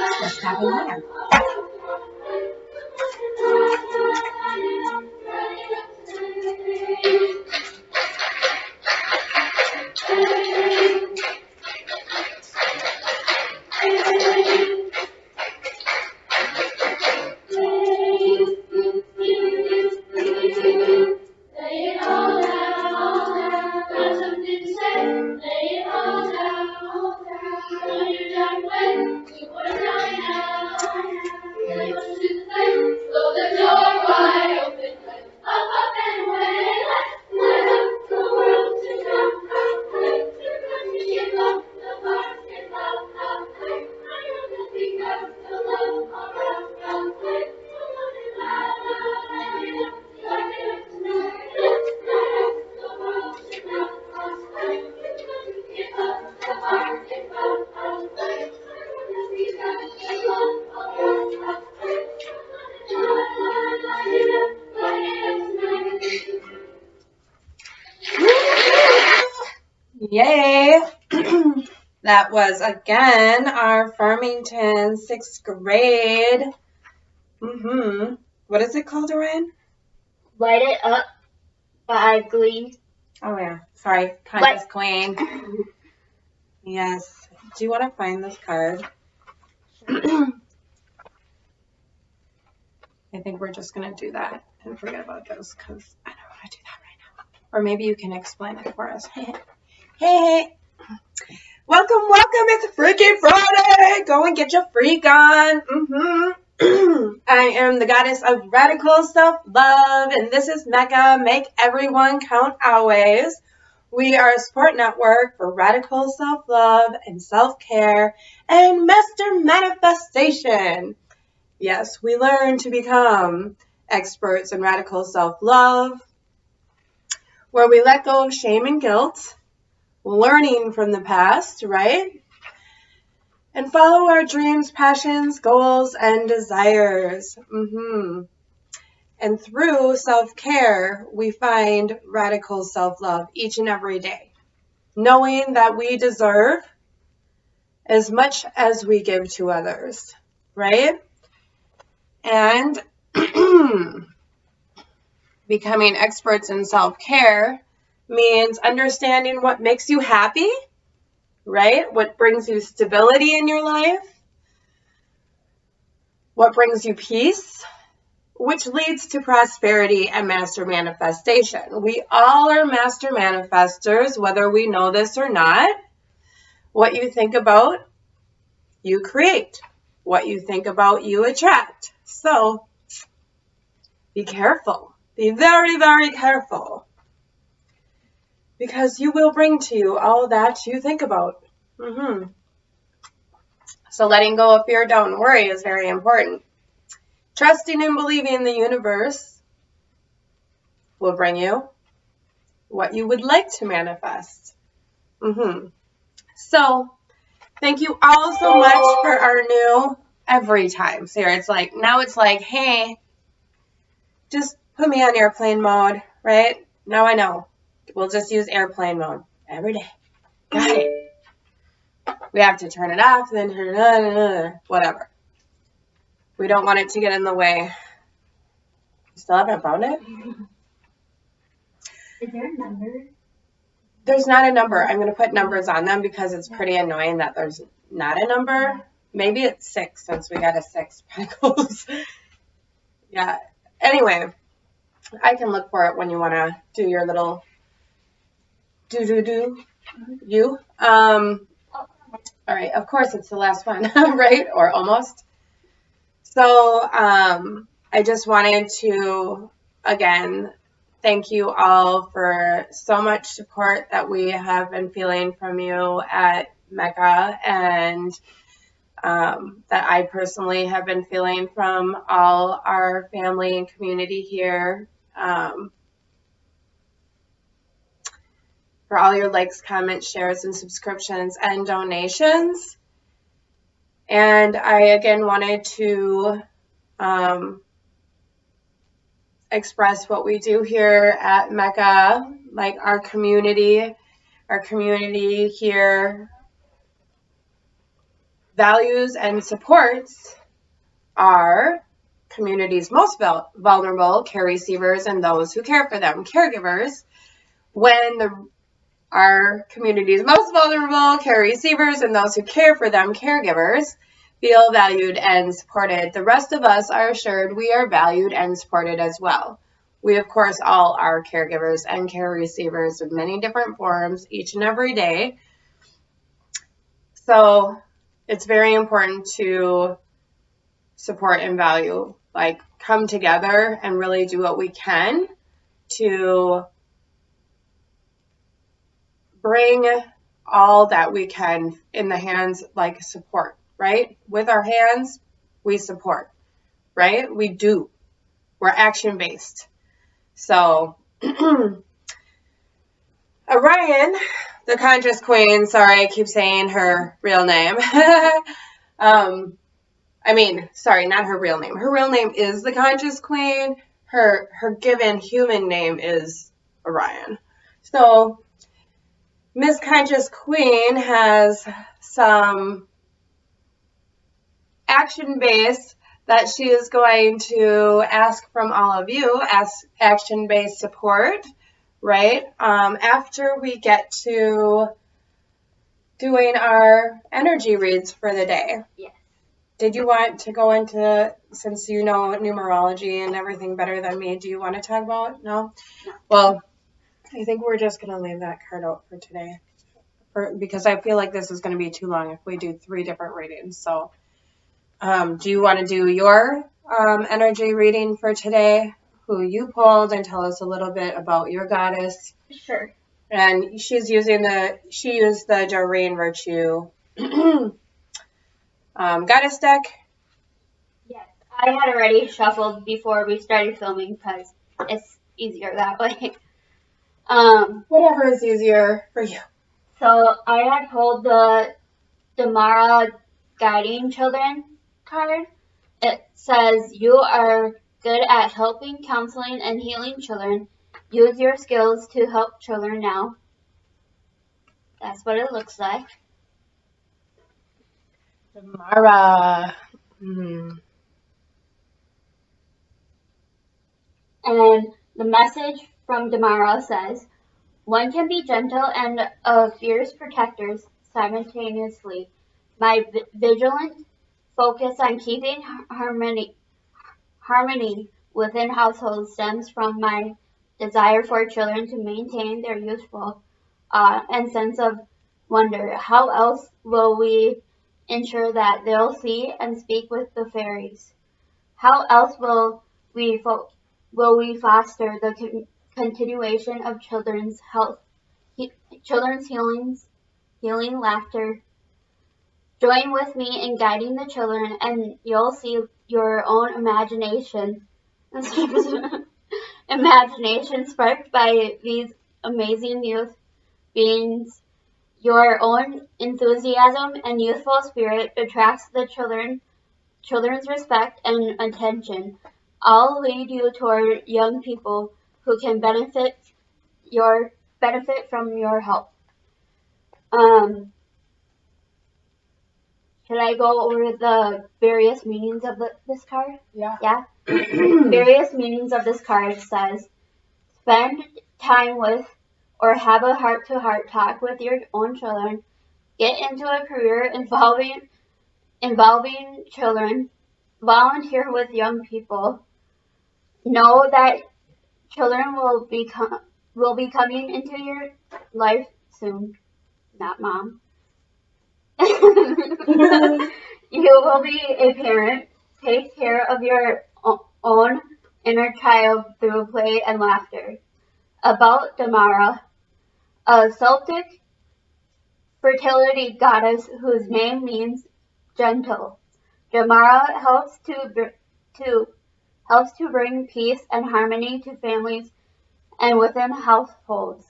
What's happening there? Yay! That was, again, our Farmington 6th grade. What is it called, Orion? Light It Up by Glee. Oh, yeah. Sorry. Conscious Queen. Yes. Do you want to find this card? I think we're just going to do that and forget about this because I don't want to do that right now. Or maybe you can explain it for us. Hey. Welcome. It's Freaky Friday. Go and get your freak on. I am the goddess of radical self-love, and this is MECA, Make Everyone Count Always. We are a support network for radical self-love and self-care and master manifestation. Yes, we learn to become experts in radical self-love, where we let go of shame and guilt, learning from the past, right? And follow our dreams, passions, goals, and desires. And through self-care, we find radical self-love each and every day, knowing that we deserve as much as we give to others, right? And becoming experts in self-care means understanding what makes you happy, right? What brings you stability in your life? What brings you peace? Which leads to prosperity and master manifestation. We all are master manifestors, whether we know this or not. What you think about, you create. What you think about, you attract. So, be careful. Be very, very careful. Because you will bring to you all that you think about. So letting go of fear, doubt, and worry is very important. Trusting and believing the universe will bring you what you would like to manifest. So thank you all so much for our new every time. So it's like, now it's like, hey, just put me on airplane mode, right? Now I know. We'll just use airplane mode every day. Got it. We have to turn it off, then turn it on, whatever. We don't want it to get in the way. You still haven't found it? Is there a number? There's not a number. I'm going to put numbers on them because it's pretty annoying that there's not a number. Maybe it's 6 since we got a 6 pentacles. Yeah. Anyway, I can look for it when you want to do your little you. All right. Of course, it's the last one, right? Or almost. So I just wanted to, again, thank you all for so much support that we have been feeling from you at MECA, and that I personally have been feeling from all our family and community here. For all your likes, comments, shares, and subscriptions and donations. And I, again, wanted to express what we do here at MECA, like our community here values and supports our community's most vulnerable, care receivers, and those who care for them, caregivers. When our community's most vulnerable, care receivers, and those who care for them, caregivers, feel valued and supported, the rest of us are assured we are valued and supported as well. We, of course, all are caregivers and care receivers in many different forms each and every day. So it's very important to support and value, like come together and really do what we can to bring all that we can in the hands, like support, right? With our hands, we support, right? We do. We're action-based. So, Orion, the conscious queen, sorry, I keep saying her real name. Sorry, not her real name. Her real name is the conscious queen. Her given human name is Orion. So, Miss Conscious Queen has some action-based that she is going to ask from all of you, action-based support, right? After we get to doing our energy reads for the day. Yes. Did you want to go into, since you know numerology and everything better than me, do you want to talk about? No? No. Well, I think we're just going to leave that card out for today. Because I feel like this is going to be too long if we do 3 different readings. So, do you want to do your energy reading for today? Who you pulled, and tell us a little bit about your goddess. Sure. And she used the Doreen Virtue goddess deck. Yes, I had already shuffled before we started filming because it's easier that way. Whatever is easier for you. So I had pulled the Damara Guiding Children card. It says, you are good at helping, counseling, and healing children. Use your skills to help children now. That's what it looks like. Damara. And the message from Damara says, one can be gentle and a fierce protector simultaneously. My vigilant focus on keeping harmony within households stems from my desire for children to maintain their youthful and sense of wonder. How else will we ensure that they'll see and speak with the fairies? How else will we foster the continuation of children's health, children's healing laughter? Join with me in guiding the children, and you'll see your own imagination sparked by these amazing youth beings. Your own enthusiasm and youthful spirit attracts the children's respect and attention. I'll lead you toward young people who can benefit from your help. Should I go over the various meanings of this card? Yeah. Various meanings of this card says, spend time with or have a heart-to-heart talk with your own children. Get into a career involving children. Volunteer with young people. Know that children will be coming into your life soon. Not mom. You will be a parent. Take care of your own inner child through play and laughter. About Damara, a Celtic fertility goddess whose name means gentle. Damara helps to bring peace and harmony to families and within households.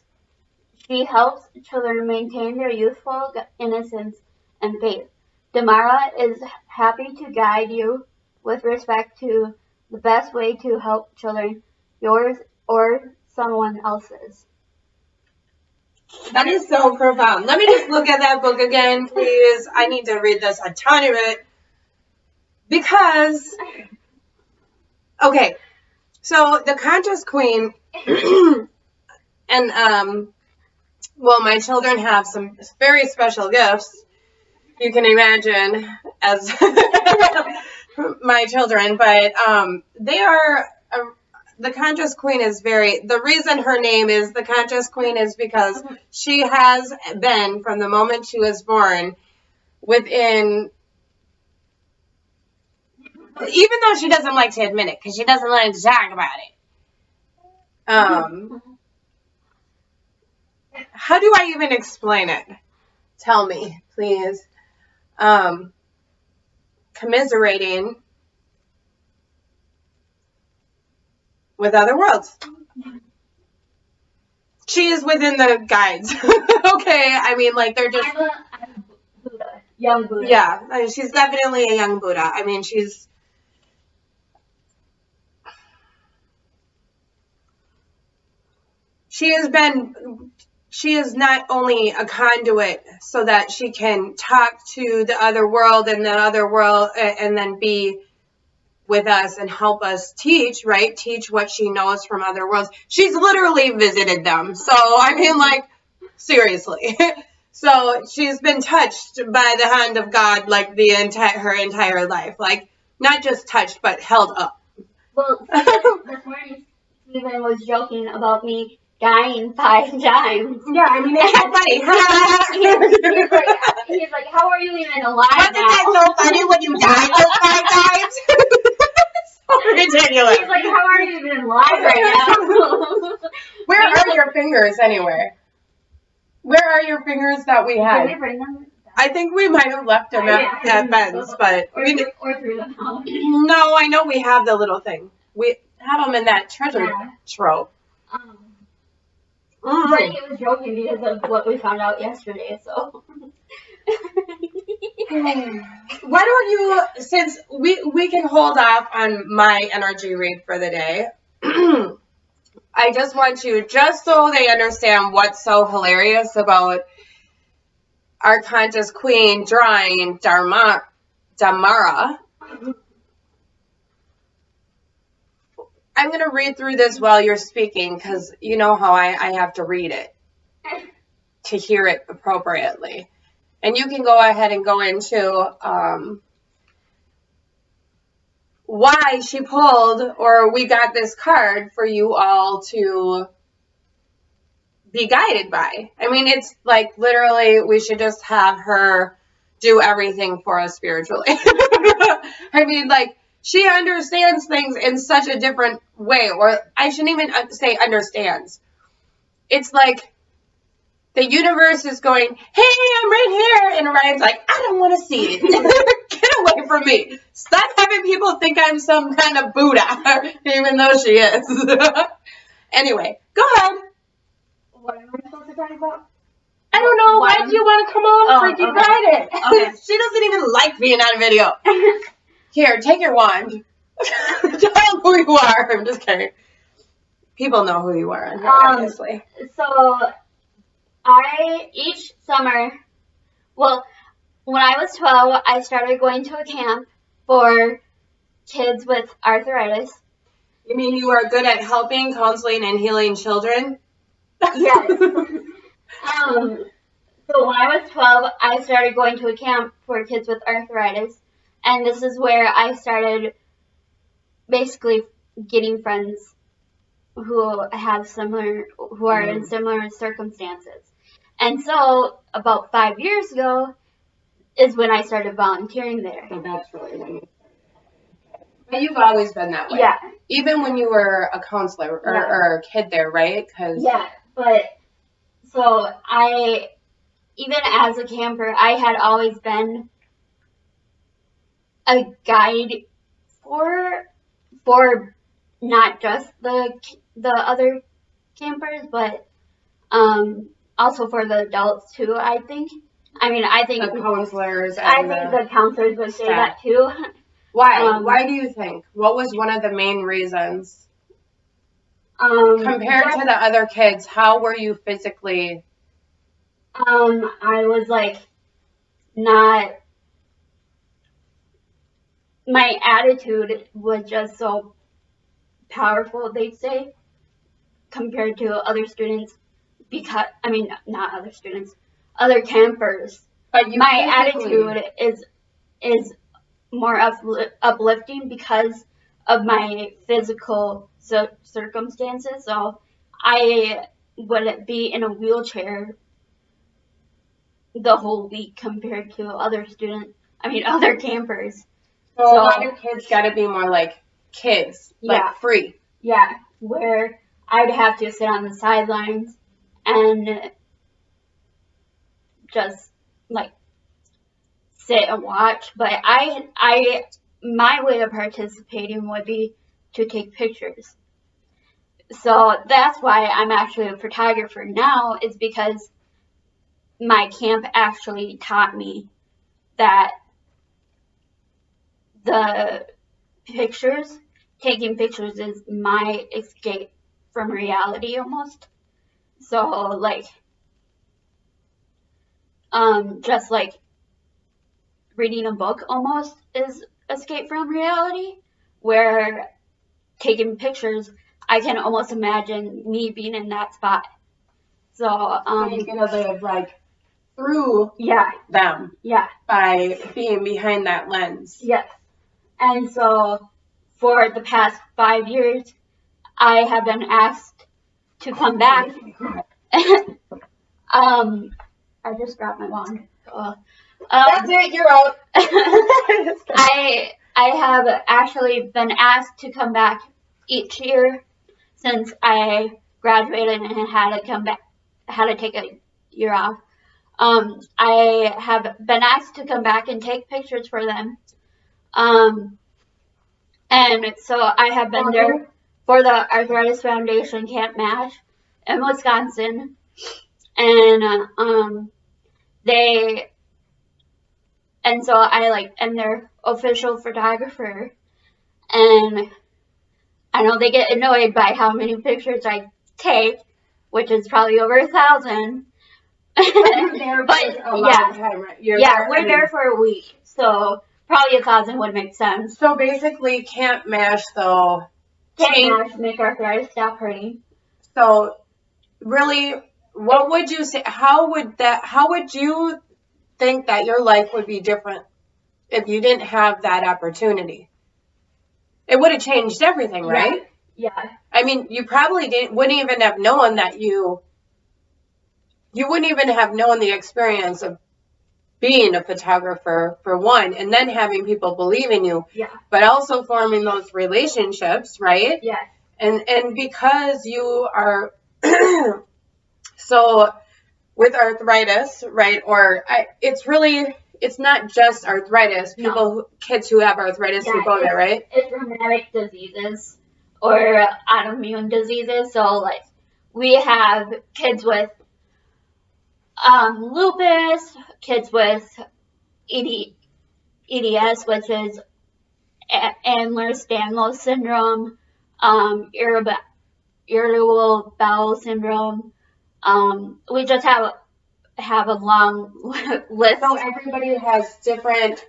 She helps children maintain their youthful innocence and faith. Damara is happy to guide you with respect to the best way to help children, yours or someone else's. That is so profound. Let me just look at that book again, please. I need to read this a tiny bit. Because, okay, so the conscious queen, and, well, my children have some very special gifts, you can imagine, as my children, but they are, the conscious queen is the reason her name is the conscious queen is because she has been, from the moment she was born, within, even though she doesn't like to admit it, because she doesn't like to talk about it. How do I even explain it? Tell me, please. Commiserating with other worlds. She is within the guides. Okay, I mean, like, they're just... I'm a Buddha. Young Buddha. Yeah, I mean, she's definitely a young Buddha. I mean, she is not only a conduit so that she can talk to the other world and the other world and then be with us and help us teach, right? Teach what she knows from other worlds. She's literally visited them. So, I mean, like, seriously. So, she's been touched by the hand of God, like, her entire life. Like, not just touched, but held up. Well, this morning, Stephen was joking about me dying 5 times. Yeah, I mean, it's so funny. he's like, how are you even alive Wasn't now? that so funny when you died those 5 times? So ridiculous. He's like, how are you even alive right now? Where are your fingers anyway? Where are your fingers that we had? Did we bring them? I think we might have left them at Ben's, but or threw them out. No, I know we have the little thing. We have them in that treasure trove. But he was joking because of what we found out yesterday, so. Why don't you, since we can hold off on my energy read for the day, I just want you, just so they understand what's so hilarious about our conscious queen drawing Damara. I'm going to read through this while you're speaking because you know how I have to read it to hear it appropriately. And you can go ahead and go into why she pulled or we got this card for you all to be guided by. I mean, it's like literally we should just have her do everything for us spiritually. I mean, like, she understands things in such a different way, or I shouldn't even say understands. It's like the universe is going, hey, I'm right here. And Ryan's like, I don't want to see it. Get away from me. Stop having people think I'm some kind of Buddha, even though she is. Anyway, go ahead. What am I supposed to talk about? I don't know. Why do you want to come on? Freaky Friday. Okay. She doesn't even like being on video. Here, take your wand. Tell them who you are. I'm just kidding. People know who you are, obviously. So, each summer, well, when I was 12, I started going to a camp for kids with arthritis. You mean you are good at helping, counseling, and healing children? Yes. So when I was 12, I started going to a camp for kids with arthritis. And this is where I started basically getting friends who are in similar circumstances. And so about 5 years ago is when I started volunteering there. So that's really when you started. But you've always been that way. Yeah. Even when you were a counselor or a kid there, right? Yeah, but so even as a camper, I had always been a guide for not just the other campers, but also for the adults too. I think the counselors. I think the counselors would say that too. Why? Why do you think? What was one of the main reasons? Compared to the other kids, how were you physically I was like not, my attitude was just so powerful, they'd say, compared to other students, because, I mean, not other students, other campers. But my attitude is more uplifting because of my physical circumstances. So I would be in a wheelchair the whole week compared to other campers. So all your kids got to be more like kids, like free. Yeah, where I'd have to sit on the sidelines and just like sit and watch. But my way of participating would be to take pictures. So that's why I'm actually a photographer now, is because my camp actually taught me that taking pictures is my escape from reality almost. So like, just like reading a book almost is escape from reality, where taking pictures, I can almost imagine me being in that spot. So you're gonna live like through them. Yeah. By being behind that lens. Yes. And so for the past 5 years, I have been asked to come back. I just dropped my wand. That's it, you're out. I have actually been asked to come back each year since I graduated and had to take a year off. I have been asked to come back and take pictures for them. And so I have been there for the Arthritis Foundation Camp MASH in Wisconsin. And so I am their official photographer, and I know they get annoyed by how many pictures I take, which is probably over 1,000. We're there for a week, so probably 1,000 would make sense. So basically, Camp MASH though. Camp MASH, Make Arthritis Stop Hurting. So really, what would you say? How would you think that your life would be different if you didn't have that opportunity? It would have changed everything, right? Yeah. I mean, you probably wouldn't even have known that you wouldn't even have known the experience of being a photographer, for one, and then having people believe in you, but also forming those relationships, right? Yeah. And because you are so with arthritis, right? It's not just arthritis. Kids who have arthritis who go there, right? It's rheumatic diseases or autoimmune diseases. So like we have kids with lupus, kids with EDS, which is Ehlers-Danlos syndrome, irritable bowel syndrome. We just have a long list. So everybody has different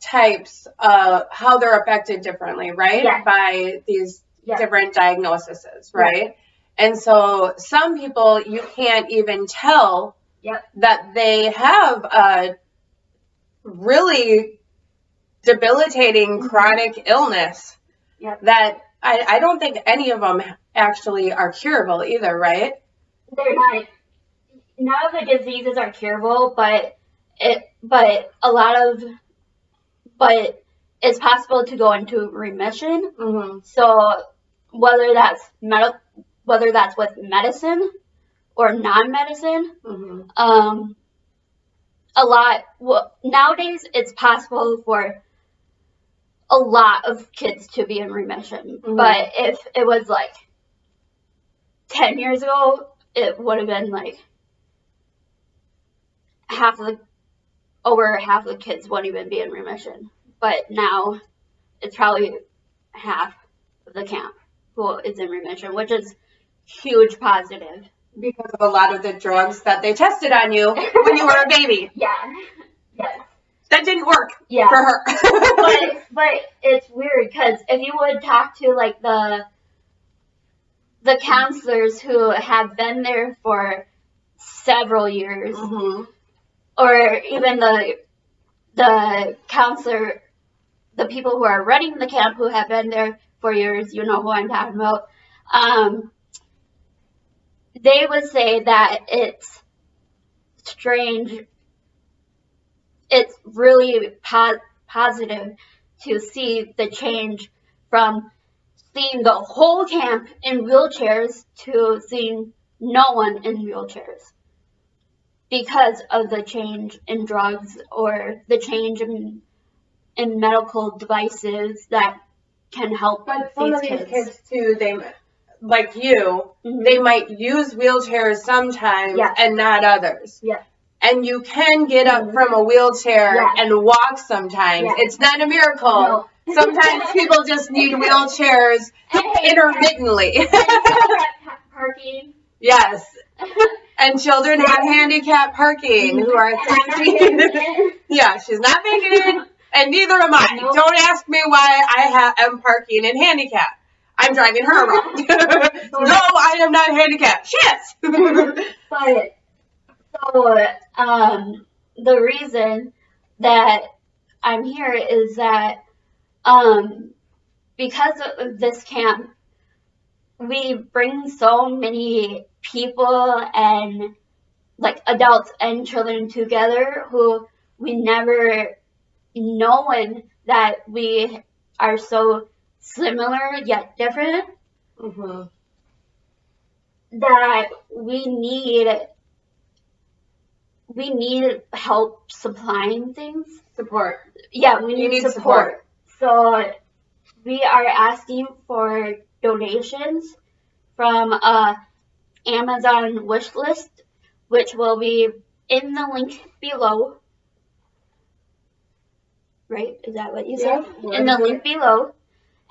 types of how they're affected differently, right? Yes. By these different diagnoses, right? Yes. And so some people, you can't even tell that they have a really debilitating chronic illness that I don't think any of them actually are curable either, right? They're not. None of the diseases are curable, but it's possible to go into remission. Mm-hmm. So whether that's with medicine or non-medicine, nowadays it's possible for a lot of kids to be in remission. Mm-hmm. But if it was like 10 years ago, it would have been like over half of the kids won't even be in remission. But now it's probably half of the camp who is in remission, which is huge positive. Because of a lot of the drugs that they tested on you when you were a baby. Yeah. Yes. That didn't work Yeah. for her. but it's weird because if you would talk to like the counselors who have been there for several years, Mm-hmm. or even the counselor, the people who are running the camp who have been there for years, you know who I'm talking about. They would say that it's strange. It's really positive to see the change from seeing the whole camp in wheelchairs to seeing no one in wheelchairs because of the change in drugs or the change in medical devices that can help But some of these kids. kids too, they, like you, they might use wheelchairs sometimes and not others. Yeah. And you can get up from a wheelchair and walk sometimes. Yeah. It's not a miracle. No. Sometimes people just need wheelchairs intermittently. Parking. Yes. And children have handicap parking who are 16. Yeah, she's not making it, and neither am I. Nope. Don't ask me why I am parking in handicap. I'm driving her around. No, I am not handicapped. Shit! But, so, the reason that I'm here is that, because of this camp, we bring so many people and like adults and children together who we never known that we are so similar yet different. Mm-hmm. That we need help supplying things. Support. Yeah, we need support. So we are asking for donations from Amazon wish list, which will be in the link below. Right? Is that what you said? Yeah, in the link below.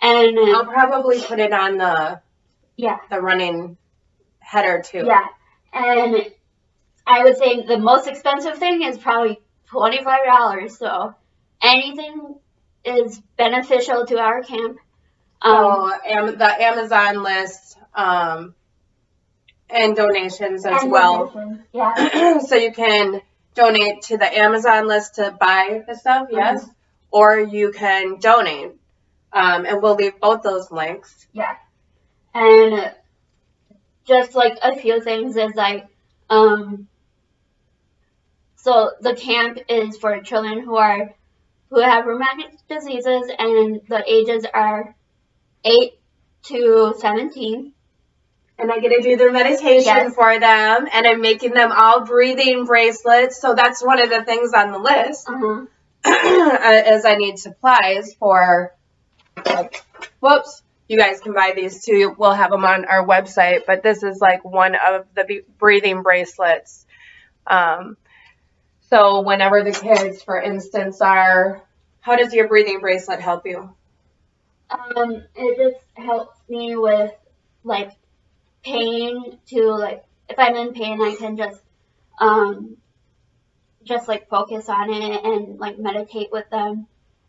And I'll probably put it on the running header too. Yeah. And I would say the most expensive thing is probably $25. So anything is beneficial to our camp. So the Amazon list and donations as well. Donations, yeah. So you can donate to the Amazon list to buy the stuff, yes, or you can donate. And we'll leave both those links. Yeah. And just like a few things is like, so the camp is for children who have rheumatic diseases, and the ages are 8 to 17. And I get to do their meditation for them, and I'm making them all breathing bracelets. So that's one of the things on the list. Is I need supplies for. Whoops. You guys can buy these too. We'll have them on our website. But this is like one of the breathing bracelets. So whenever the kids, for instance, how does your breathing bracelet help you? It just helps me with like pain to like, if I'm in pain, I can just like focus on it and like meditate with them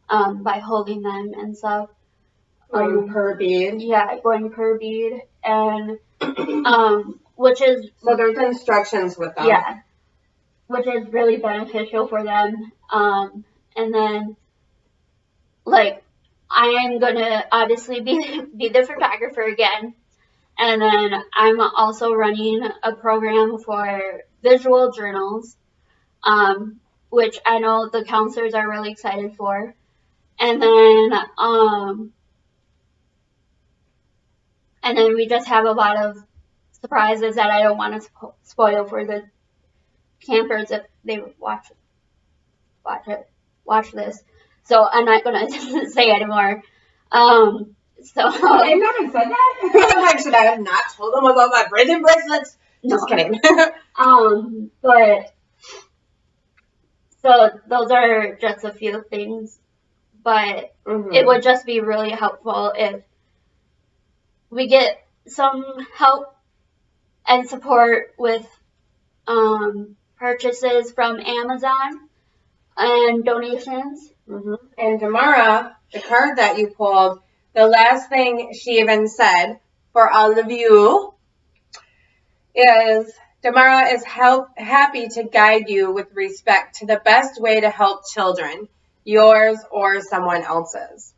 by holding them and stuff. Going per bead. Yeah, going per bead, and which is so there's instructions with them. Yeah, which is really beneficial for them. And then like I am gonna obviously be the photographer again, and then I'm also running a program for visual journals, which I know the counselors are really excited for, and then we just have a lot of surprises that I don't want to spoil for the campers if they watch this. So I'm not gonna say anymore. So I never said that. Should I have not told them about my breathing bracelets? Just kidding. But so those are just a few things, but it would just be really helpful if we get some help and support with purchases from Amazon and donations. And Tamara, the card that you pulled, the last thing she even said for all of you is Tamara is happy to guide you with respect to the best way to help children, yours or someone else's.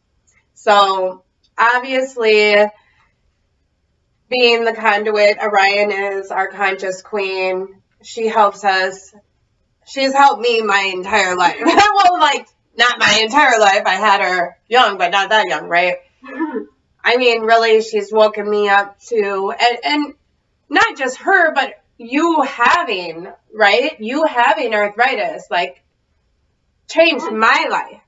So obviously, being the conduit, Orion is our conscious queen. She helps us. She's helped me my entire life. Well, like, not my entire life. I had her young, but not that young, right? I mean, really, she's woken me up to, and not just her, but you having, right? You having arthritis, like, changed my life.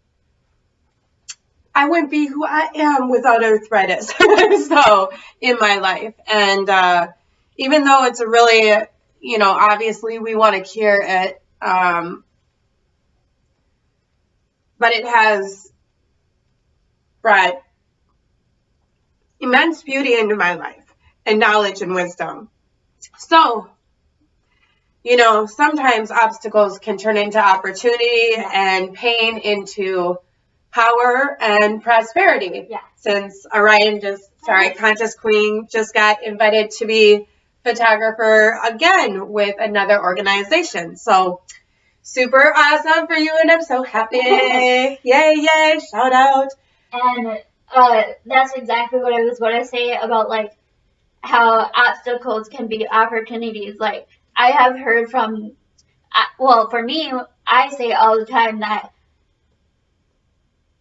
I wouldn't be who I am without arthritis. So, in my life. And even though it's a really, you know, obviously we want to cure it, but it has brought immense beauty into my life and knowledge and wisdom. So, you know, sometimes obstacles can turn into opportunity and pain into power and prosperity. Yeah. Since Orion Conscious Queen just got invited to be photographer again with another organization. So super awesome for you, and I'm so happy. Yay, yay, shout out. And that's exactly what I was going to say about, like, how obstacles can be opportunities. Like, I have heard from, well, for me, I say all the time that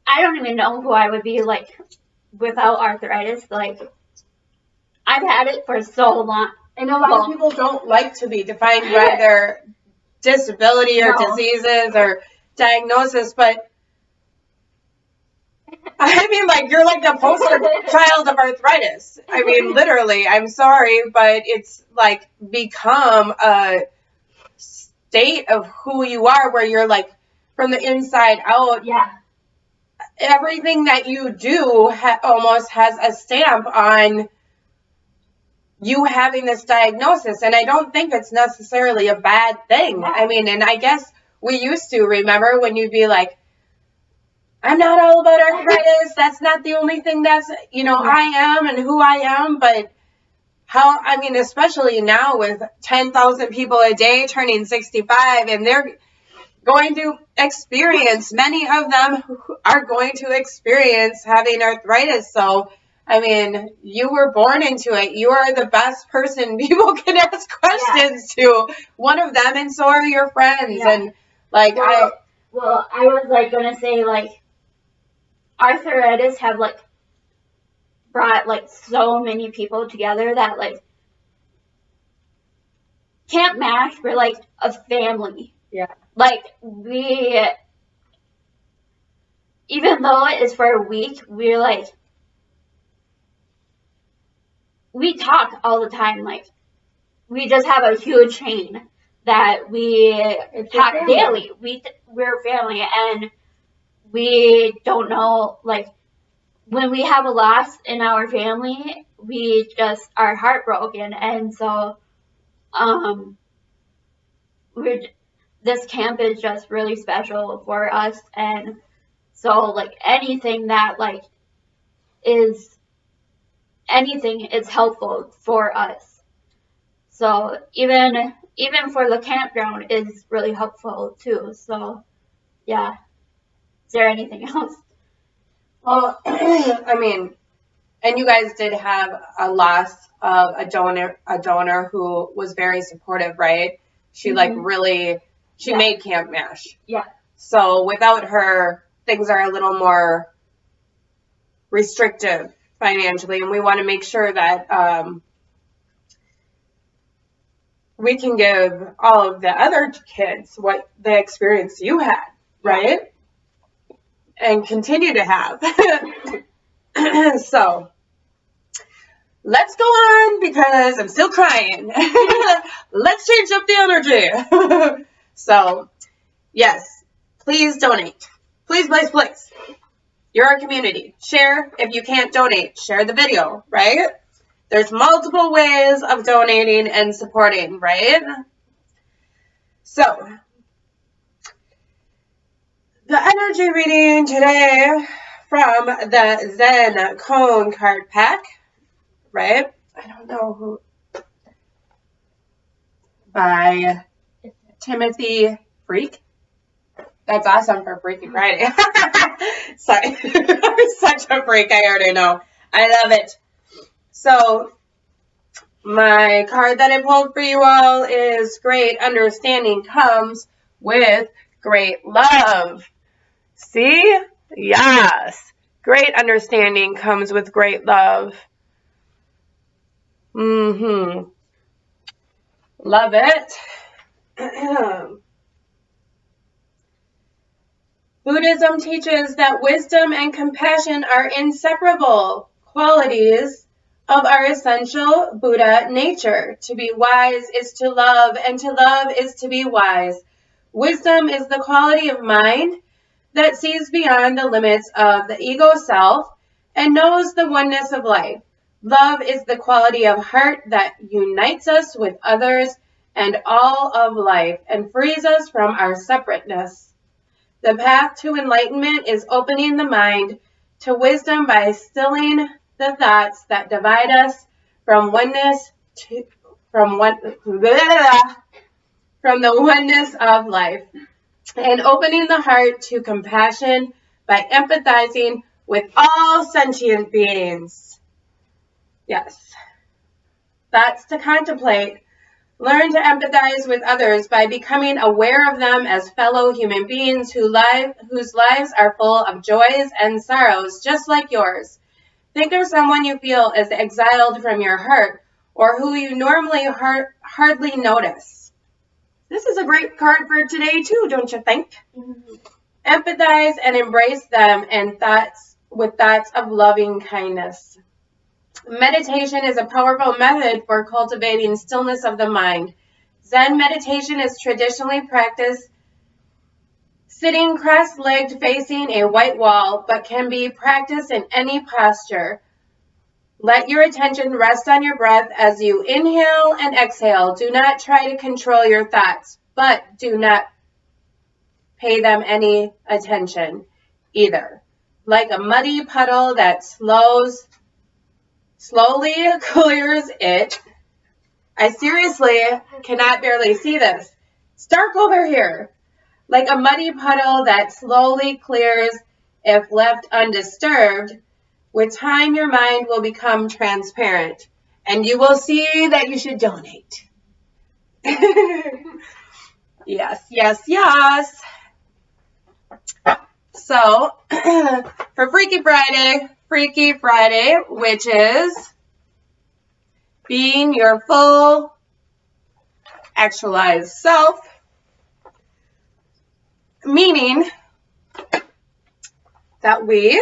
I don't even know who I would be, like, without arthritis. Like, I've had it for so long. And a lot of people don't like to be defined by their disability or diseases or diagnosis, but I mean, like, you're like the poster child of arthritis. I mean, literally, I'm sorry, but it's like become a state of who you are where you're like from the inside out. Yeah. Everything that you do almost has a stamp on you having this diagnosis. And I don't think it's necessarily a bad thing. Yeah. I mean, and I guess we used to remember when you'd be like, I'm not all about arthritis. That's not the only thing that's, you know, I am and who I am. But how, I mean, especially now with 10,000 people a day turning 65, and they're going to experience, many of them are going to experience having arthritis. So, I mean, you were born into it. You are the best person people can ask questions to. One of them, and so are your friends. Yeah. And, like, I was, like, going to say, like, arthritis have, like, brought, like, so many people together that, like, Camp MASH, we're, like, a family. Yeah. Like, we, even though it is for a week, we're, like, we talk all the time. Like, we just have a huge chain that we talk daily. We're family, and we don't know, like, when we have a loss in our family, we just are heartbroken. And so, this camp is just really special for us. And so, like, anything that, like, is helpful for us. So even for the campground is really helpful too. So, yeah. Is there anything else? Well, I mean, and you guys did have a loss of a donor who was very supportive, right? She like really, she made Camp MASH. Yeah. So without her, things are a little more restrictive financially, and we want to make sure that we can give all of the other kids what the experience you had, right? And continue to have. So, let's go on because I'm still crying. Let's change up the energy. So, yes, please donate. Please, please, please. You're our community. Share. If you can't donate, share the video, right? There's multiple ways of donating and supporting, right? So, the energy reading today from the Zen Cone card pack, right? I don't know who. By Timothy Freak. That's awesome for Freaky Friday. Sorry. I'm such a freak. I already know. I love it. So, my card that I pulled for you all is Great Understanding Comes with Great Love. See? Yes. Great understanding comes with great love. Love it. Buddhism teaches that wisdom and compassion are inseparable qualities of our essential Buddha nature. To be wise is to love, and to love is to be wise. Wisdom is the quality of mind that sees beyond the limits of the ego self and knows the oneness of life. Love is the quality of heart that unites us with others and all of life and frees us from our separateness. The path to enlightenment is opening the mind to wisdom by stilling the thoughts that divide us from the oneness of life, and opening the heart to compassion by empathizing with all sentient beings. Yes. Thoughts to contemplate. Learn to empathize with others by becoming aware of them as fellow human beings whose lives are full of joys and sorrows, just like yours. Think of someone you feel is exiled from your heart, or who you normally hardly notice. This is a great card for today, too, don't you think? Mm-hmm. Empathize and embrace them and with thoughts of loving kindness. Meditation is a powerful method for cultivating stillness of the mind. Zen meditation is traditionally practiced sitting cross-legged facing a white wall, but can be practiced in any posture. Let your attention rest on your breath as you inhale and exhale. Do not try to control your thoughts, but do not pay them any attention either. Like a muddy puddle that slowly clears it. I seriously cannot barely see this. It's dark over here. Like a muddy puddle that slowly clears if left undisturbed. With time, your mind will become transparent, and you will see that you should donate. Yes, yes, yes. So, for Freaky Friday, which is being your full actualized self, meaning that we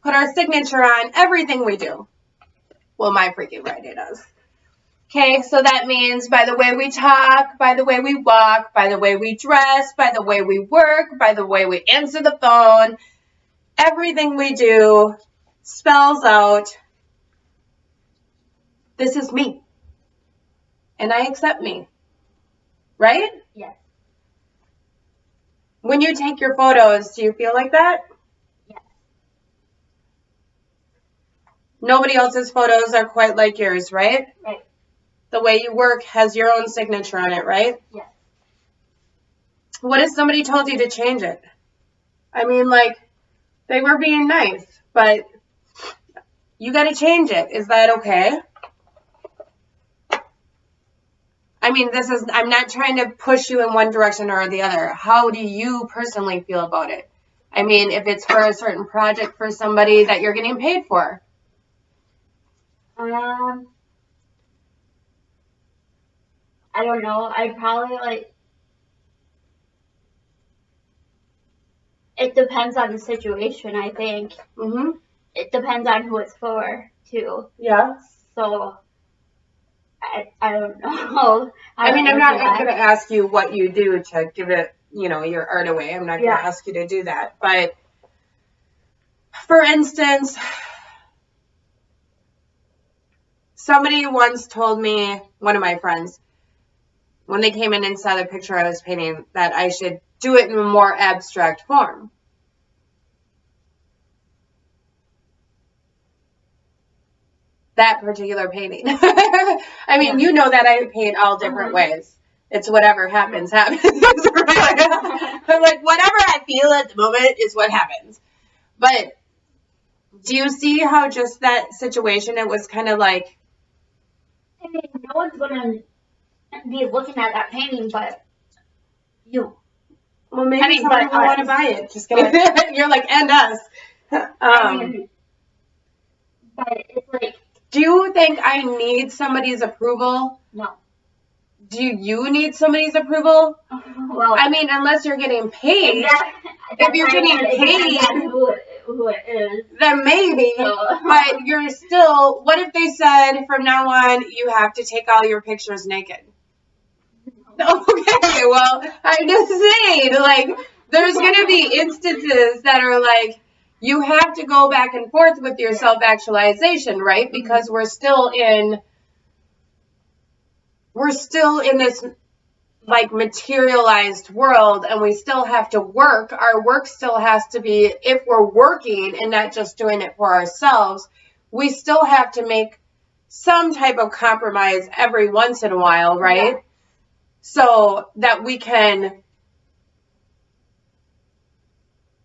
put our signature on everything we do. Well, my Freaky Friday does. Okay, so that means by the way we talk, by the way we walk, by the way we dress, by the way we work, by the way we answer the phone, everything we do spells out, this is me. And I accept me. Right? Yes. When you take your photos, do you feel like that? Yes. Nobody else's photos are quite like yours, right? Right. The way you work has your own signature on it, right? Yes. What if somebody told you to change it? I mean, like, they were being nice, but you got to change it. Is that okay? I mean, I'm not trying to push you in one direction or the other. How do you personally feel about it? I mean, if it's for a certain project for somebody that you're getting paid for. I don't know. I'd probably it depends on the situation, I think. Mm-hmm. It depends on who it's for, too. Yeah. So, I don't know. I mean, I'm not going to ask you what you do to give it, your art away. I'm not going to ask you to do that. But, for instance, somebody once told me, one of my friends, when they came in and saw the picture I was painting, that I should do it in a more abstract form. That particular painting. I mean, you know that I paint all different ways. It's whatever happens, happens. I'm like, whatever I feel at the moment is what happens. But do you see how just that situation, it was kind of like... I mean, no one's going to be looking at that painting but you. Well, maybe someone will want to buy it. Just kidding. You're like, and us. I mean, but it's like... Do you think I need somebody's approval? No. Do you need somebody's approval? Well, I mean, unless you're getting paid. If you're getting paid, who it is, then maybe. So. But you're still, what if they said from now on you have to take all your pictures naked? Okay, well, I'm just saying, like, there's going to be instances that are like, you have to go back and forth with your self-actualization, right? Because we're still in this like materialized world, and we still have to work. Our work still has to be, if we're working and not just doing it for ourselves, we still have to make some type of compromise every once in a while, right? Yeah. So that we can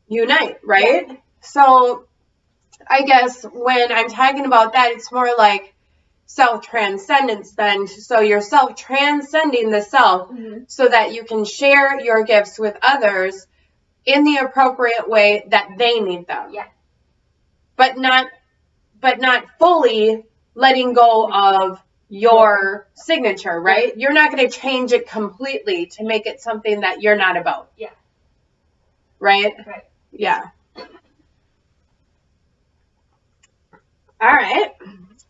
unite, right? Yeah. So I guess when I'm talking about that, it's more like self-transcendence then. So you're self-transcending the self so that you can share your gifts with others in the appropriate way that they need them. Yeah. But not fully letting go of your signature, right? You're not going to change it completely to make it something that you're not about. Yeah. Right? Right. Yeah. All right.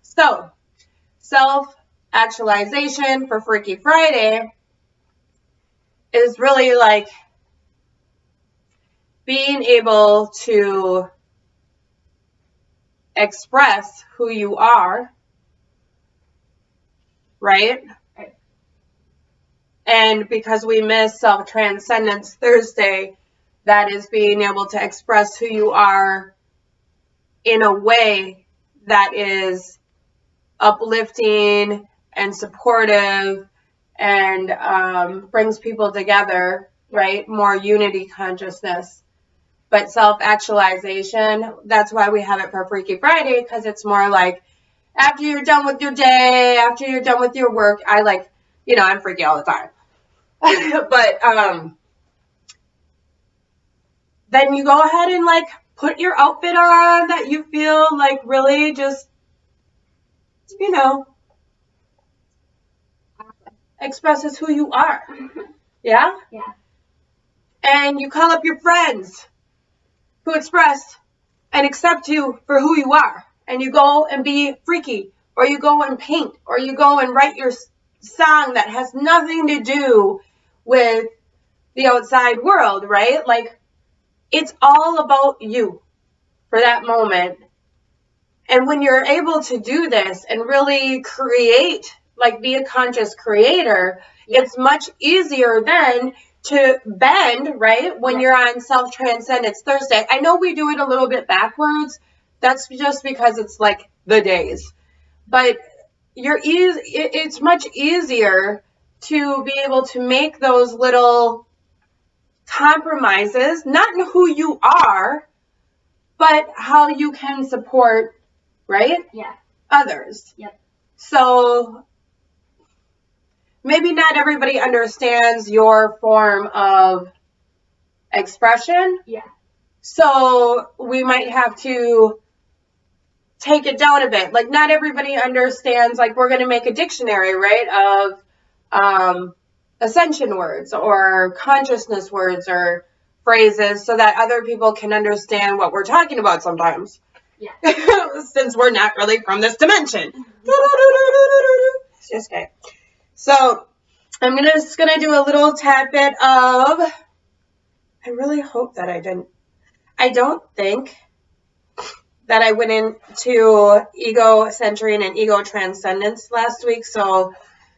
So, self-actualization for Freaky Friday is really like being able to express who you are, right? Right. And because we miss Self-Transcendence Thursday, that is being able to express who you are in a way that is uplifting and supportive and brings people together, right? More unity consciousness. But self-actualization, that's why we have it for Freaky Friday, because it's more like after you're done with your day, after you're done with your work, I like, you know, I'm freaky all the time. But then you go ahead and like put your outfit on that you feel like really just, you know, expresses who you are. Yeah? Yeah. And you call up your friends who express and accept you for who you are. And you go and be freaky, or you go and paint, or you go and write your song that has nothing to do with the outside world, right? Like, it's all about you for that moment. And when you're able to do this and really create, like be a conscious creator, it's much easier then to bend, right? When you're on Self-Transcendence Thursday. I know we do it a little bit backwards. That's just because it's like the days. But it's much easier to be able to make those little compromises, not in who you are, but how you can support, right? Yeah. Others. Yep. So maybe not everybody understands your form of expression. Yeah. So we might have to take it down a bit. Like, not everybody understands, like, we're going to make a dictionary, right, of ascension words or consciousness words or phrases so that other people can understand what we're talking about sometimes. Yeah. Since we're not really from this dimension. Just kidding. So I'm just going to do a little tad bit of, I really hope that I don't think that I went into ego centering and ego transcendence last week. So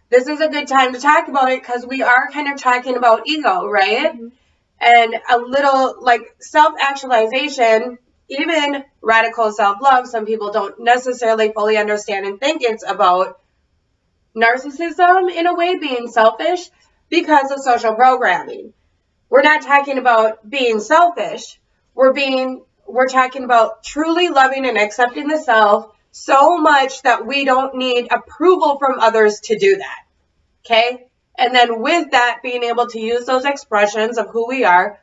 this is a good time to talk about it because we are kind of talking about ego, right? Mm-hmm. And a little like self-actualization, even radical self-love, some people don't necessarily fully understand and think it's about narcissism in a way, being selfish because of social programming. We're not talking about being selfish. We're talking about truly loving and accepting the self so much that we don't need approval from others to do that. Okay? And then with that, being able to use those expressions of who we are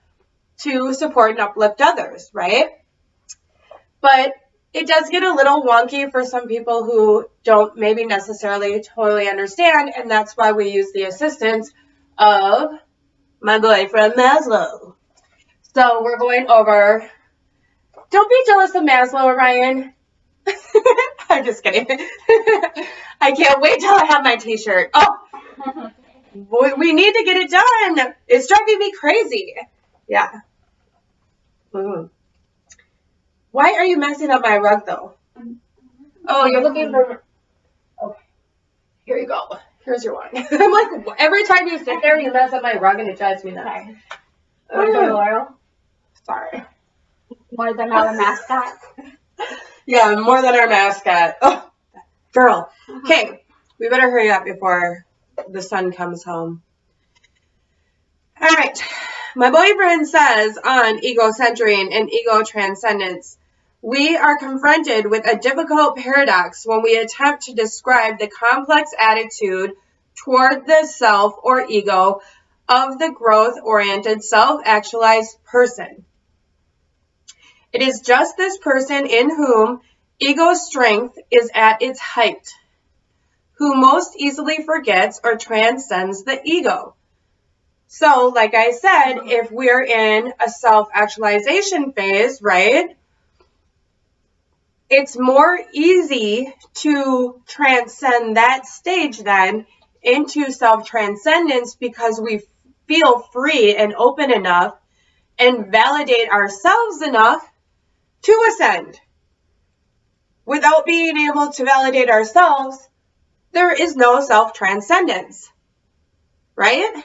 to support and uplift others, right? But it does get a little wonky for some people who don't maybe necessarily totally understand, and that's why we use the assistance of my boyfriend Maslow. So we're going over, don't be jealous of Maslow, Orion. I'm just kidding. I can't wait till I have my t-shirt. Oh, we need to get it done. It's driving me crazy. Yeah. Mm-hmm. Why are you messing up my rug, though? Oh, you're looking for... Okay. Here you go. Here's your one. I'm like, every time you sit there, you mess up my rug, and it drives me nuts. Laurel. Sorry. More than our mascot. Yeah, more than our mascot. Oh, girl. Okay, we better hurry up before the sun comes home. All right. My boyfriend says on ego centering and ego transcendence, we are confronted with a difficult paradox when we attempt to describe the complex attitude toward the self or ego of the growth-oriented, self-actualized person. It is just this person in whom ego strength is at its height, who most easily forgets or transcends the ego. So, like I said, if we're in a self-actualization phase, right, it's more easy to transcend that stage then into self-transcendence because we feel free and open enough and validate ourselves enough to ascend. Without being able to validate ourselves, there is no self-transcendence, right?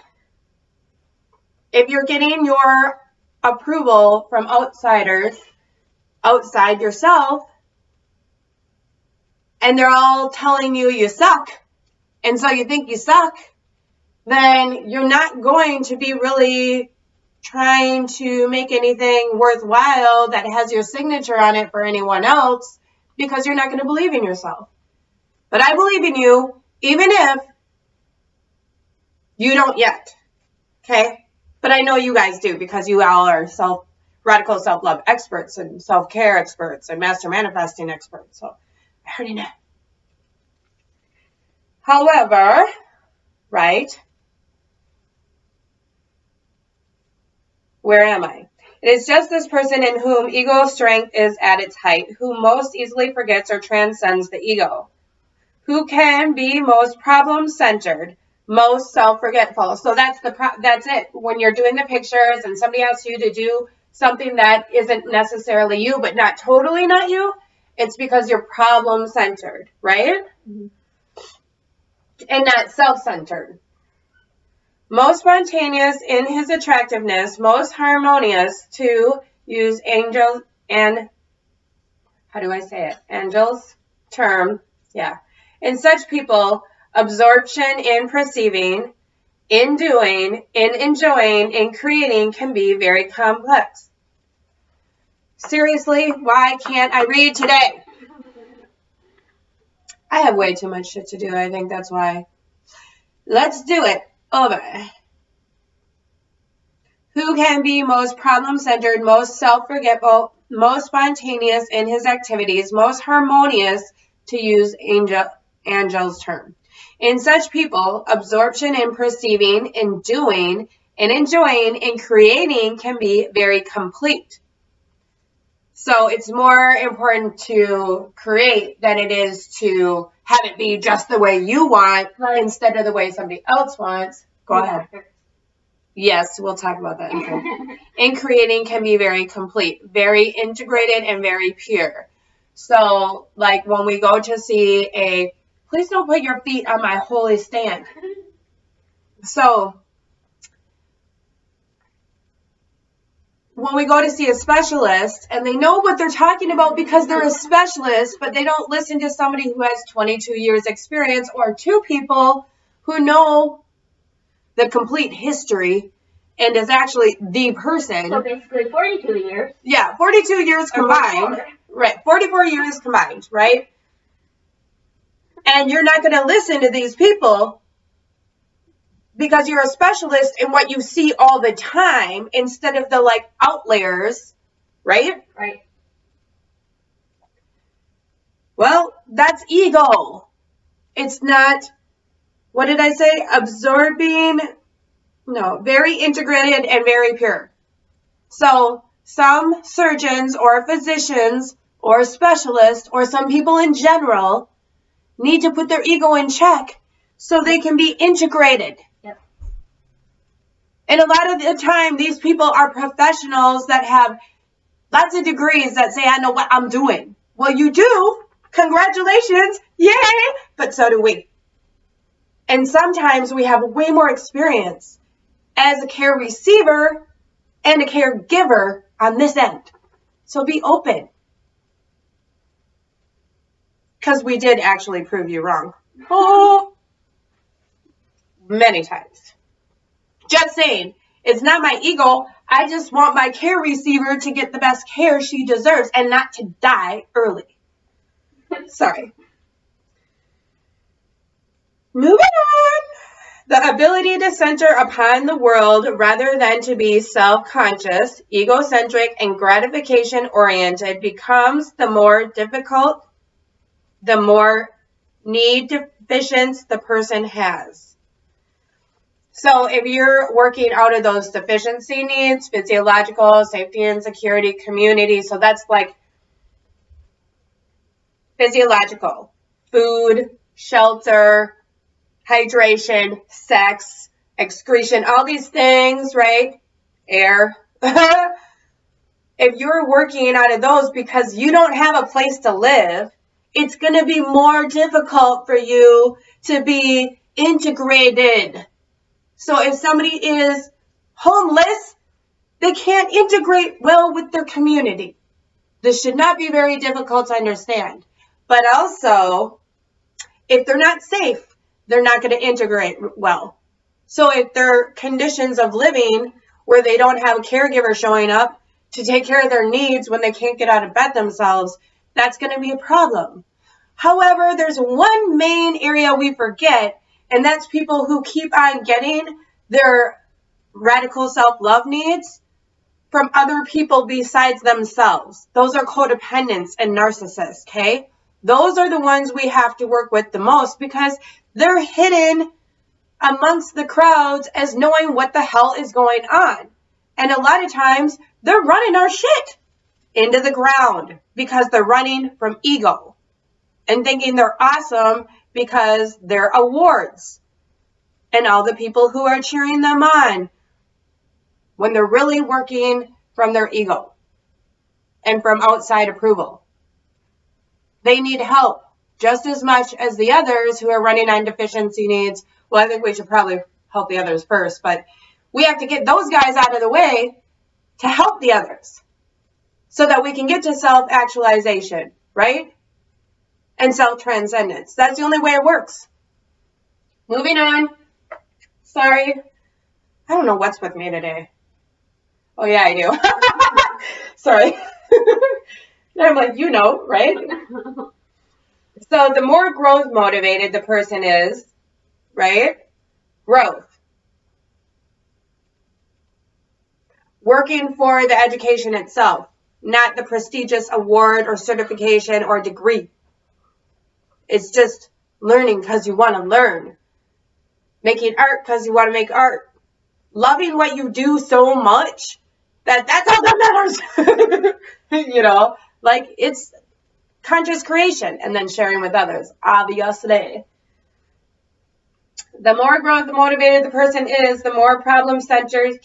If you're getting your approval from outsiders, outside yourself, and they're all telling you you suck, and so you think you suck, then you're not going to be really trying to make anything worthwhile that has your signature on it for anyone else because you're not going to believe in yourself. But I believe in you, even if you don't yet, okay? But I know you guys do because you all are radical self-love experts and self-care experts and master manifesting experts. So I already know. However, right? Where am I? It is just this person in whom ego strength is at its height, who most easily forgets or transcends the ego, who can be most problem-centered, most self-forgetful. So that's it. When you're doing the pictures and somebody asks you to do something that isn't necessarily you, but not totally not you, it's because you're problem-centered, right? Mm-hmm. And not self-centered. Most spontaneous in his attractiveness, most harmonious, to use Angel's term, yeah. In such people, absorption in perceiving, in doing, in enjoying, in creating can be very complex. Seriously, why can't I read today? I have way too much shit to do. I think that's why. Let's do it. Over. Who can be most problem-centered, most self-forgetful, most spontaneous in his activities, most harmonious, to use Angel's term. In such people, absorption in perceiving, in doing, in enjoying, in creating can be very complete. So it's more important to create than it is to have it be just the way you want instead of the way somebody else wants. Go ahead. Yes, we'll talk about that. In creating can be very complete, very integrated, and very pure. So, like when we go to see please don't put your feet on my holy stand. So, when we go to see a specialist and they know what they're talking about because they're a specialist, but they don't listen to somebody who has 22 years experience or two people who know the complete history and is actually the person. So basically 42 years. Yeah, 42 years combined. Right, 44 years combined, right? And you're not going to listen to these people because you're a specialist in what you see all the time instead of the like outliers, right? Right. Well, that's ego. It's not, what did I say? Absorbing, no, very integrated and very pure. So some surgeons or physicians or specialists or some people in general need to put their ego in check so they can be integrated. Yep. And a lot of the time, these people are professionals that have lots of degrees that say, I know what I'm doing. Well, you do. Congratulations. Yay. But so do we. And sometimes we have way more experience as a care receiver and a caregiver on this end. So be open. Because we did actually prove you wrong. Oh, many times. Just saying, it's not my ego. I just want my care receiver to get the best care she deserves and not to die early. Sorry. Moving on. The ability to center upon the world rather than to be self-conscious, egocentric, and gratification-oriented becomes the more difficult, the more need deficiencies the person has. So if you're working out of those deficiency needs, physiological, safety and security, community, so that's like physiological, food, shelter, hydration, sex, excretion, all these things, right? Air. If you're working out of those because you don't have a place to live, it's going to be more difficult for you to be integrated. So if somebody is homeless, they can't integrate well with their community. This should not be very difficult to understand. But also, if they're not safe, they're not going to integrate well. So if there are conditions of living where they don't have a caregiver showing up to take care of their needs when they can't get out of bed themselves, that's going to be a problem. However, there's one main area we forget, and that's people who keep on getting their radical self-love needs from other people besides themselves. Those are codependents and narcissists, okay? Those are the ones we have to work with the most because they're hidden amongst the crowds as knowing what the hell is going on. And a lot of times, they're running our shit into the ground because they're running from ego and thinking they're awesome because they're awards and all the people who are cheering them on when they're really working from their ego and from outside approval. They need help just as much as the others who are running on deficiency needs. Well, I think we should probably help the others first, but we have to get those guys out of the way to help the others so that we can get to self-actualization, right? And self-transcendence. That's the only way it works. Moving on. Sorry. I don't know what's with me today. Oh, yeah, I do. Sorry. I'm like, you know, right? So the more growth motivated the person is, right? Growth. Working for the education itself, not the prestigious award or certification or degree. It's just learning because you want to learn. Making art because you want to make art. Loving what you do so much that's all that matters. You know, like it's conscious creation and then sharing with others, obviously. The more growth motivated the person is, the more problem-centered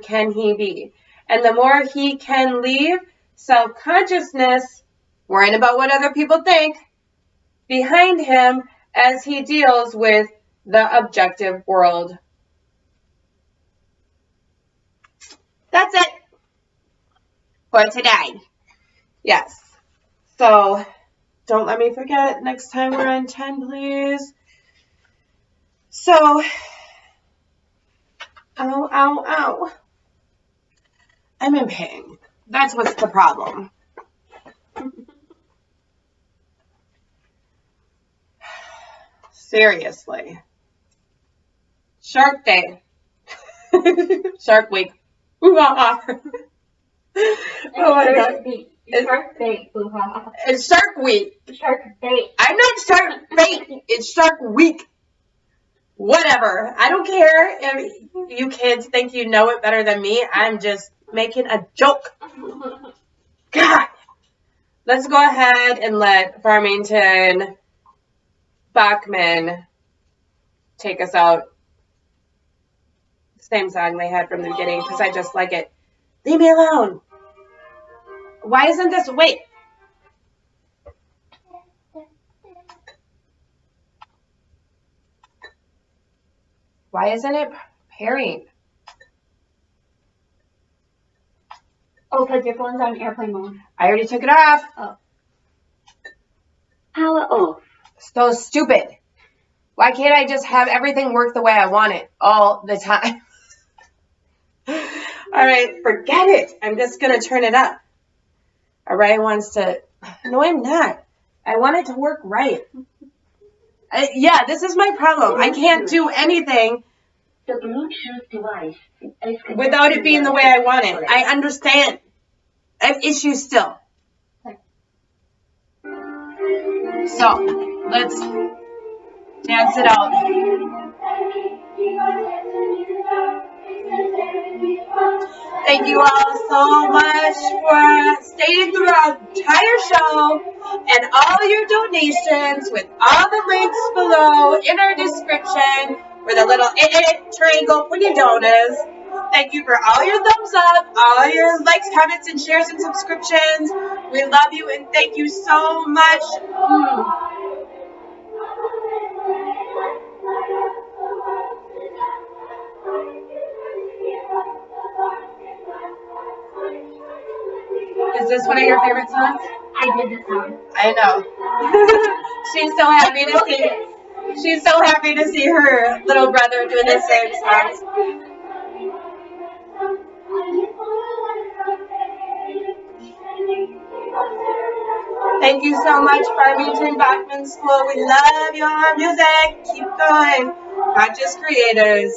can he be. And the more he can leave self-consciousness, worrying about what other people think, behind him as he deals with the objective world. That's it for today. Yes. So don't let me forget, next time we're on 10, please. So, ow, ow, ow. I'm in pain. That's what's the problem. Seriously. Shark Day. Shark Week. Oh my God. Shark bait. It's Shark Week. Shark bait. I'm not Shark Bait. It's Shark Week. Whatever. I don't care if you kids think you know it better than me. I'm just making a joke. God. Let's go ahead and let Farmington Bachman take us out. Same song they had from the beginning because I just like it. Leave me alone. Why isn't this? Wait. Why isn't it pairing? Oh, because your phone's on airplane mode. I already took it off. Oh. Power off. So stupid. Why can't I just have everything work the way I want it all the time? All right, forget it. I'm just going to turn it up. Array wants to... No, I'm not. I want it to work right. Yeah, this is my problem. I can't do anything The Bluetooth device is without it being the way I want it. I understand. I have issues still. So, let's dance it out. Thank you all so much for staying through our entire show and all your donations with all the links below in our description with a little triangle for your donors. Thank you for all your thumbs up, all your likes, comments, and shares and subscriptions. We love you and thank you so much. Is this one of your favorite songs? I did the song. I know. She's so happy to see. She's so happy to see her little brother doing the same songs. Thank you so much, Farmington Bachman School. We love your music. Keep going. Conscious creators.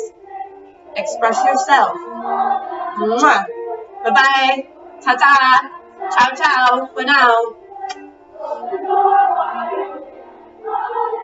Express yourself. Mwah. Bye-bye. Ta-ta. Ciao, ciao for now.